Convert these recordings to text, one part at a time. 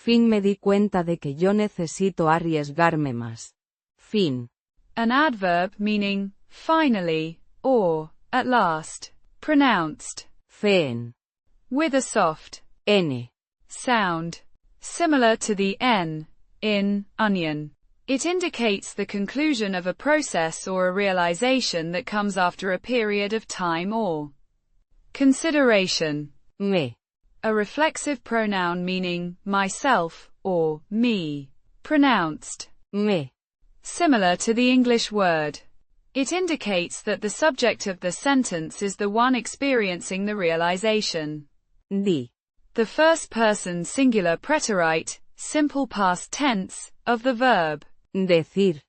Fin me di cuenta de que yo necesito arriesgarme más. Fin. An adverb meaning finally or at last, pronounced Feen. with a soft N. sound, similar to the N in onion. It indicates the conclusion of a process or a realization that comes after a period of time or consideration. Me. A reflexive pronoun meaning myself or me, pronounced Me. similar to the English word. It indicates that the subject of the sentence is the one experiencing the realization. Di. The first person singular preterite, simple past tense, of the verb Decir.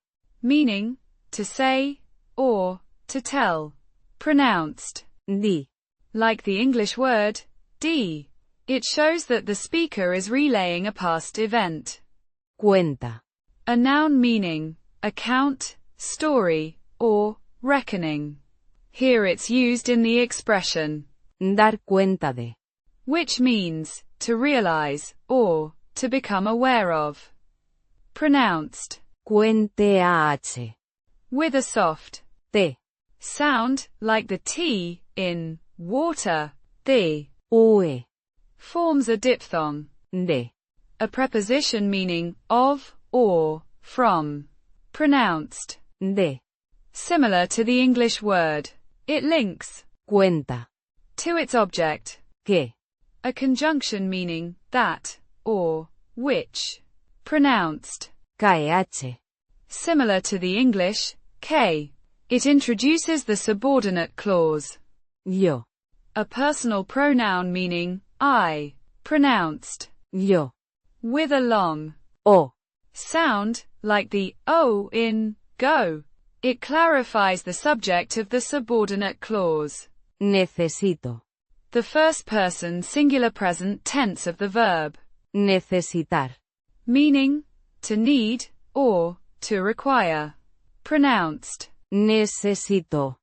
meaning to say or to tell, pronounced Di. like the English word di. It shows that the speaker is relaying a past event. Cuenta. A noun meaning account, story, or reckoning. Here it's used in the expression Dar cuenta de. which means to realize or to become aware of. Pronounced Kwen-tah. with a soft T. sound like the T in water. The Ue. forms a diphthong, De. a preposition meaning of or from. Pronounced De. similar to the English word. It links Cuenta. to its object, Que. a conjunction meaning that or which. Pronounced Kh. similar to the English K. It introduces the subordinate clause, Yo. a personal pronoun meaning I, pronounced Yo. with a long O. sound like the O in go. It clarifies the subject of the subordinate clause. Necesito. The first person singular present tense of the verb Necesitar. meaning to need or to require. Pronounced Necesito.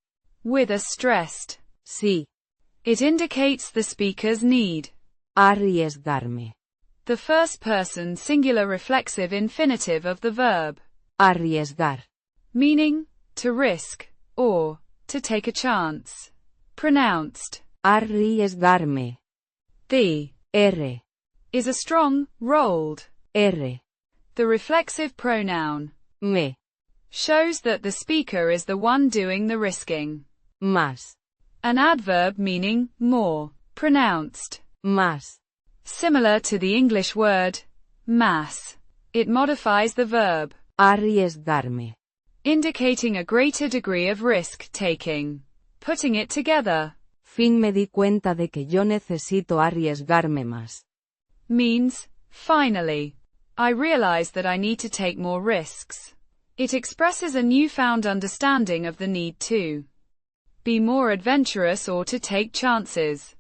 with a stressed Sí. It indicates the speaker's need. Arriesgarme. The first person singular reflexive infinitive of the verb Arriesgar. meaning to risk or to take a chance. Pronounced Arriesgarme. the R. is a strong, rolled. R. The reflexive pronoun Me. shows that the speaker is the one doing the risking. Más. An adverb meaning more, pronounced Más. similar to the English word más. It modifies the verb Arriesgarme. indicating a greater degree of risk-taking. Putting it together Fin me di cuenta de que yo necesito arriesgarme más. means, finally, I realize that I need to take more risks. It expresses a newfound understanding of the need to be more adventurous or to take chances.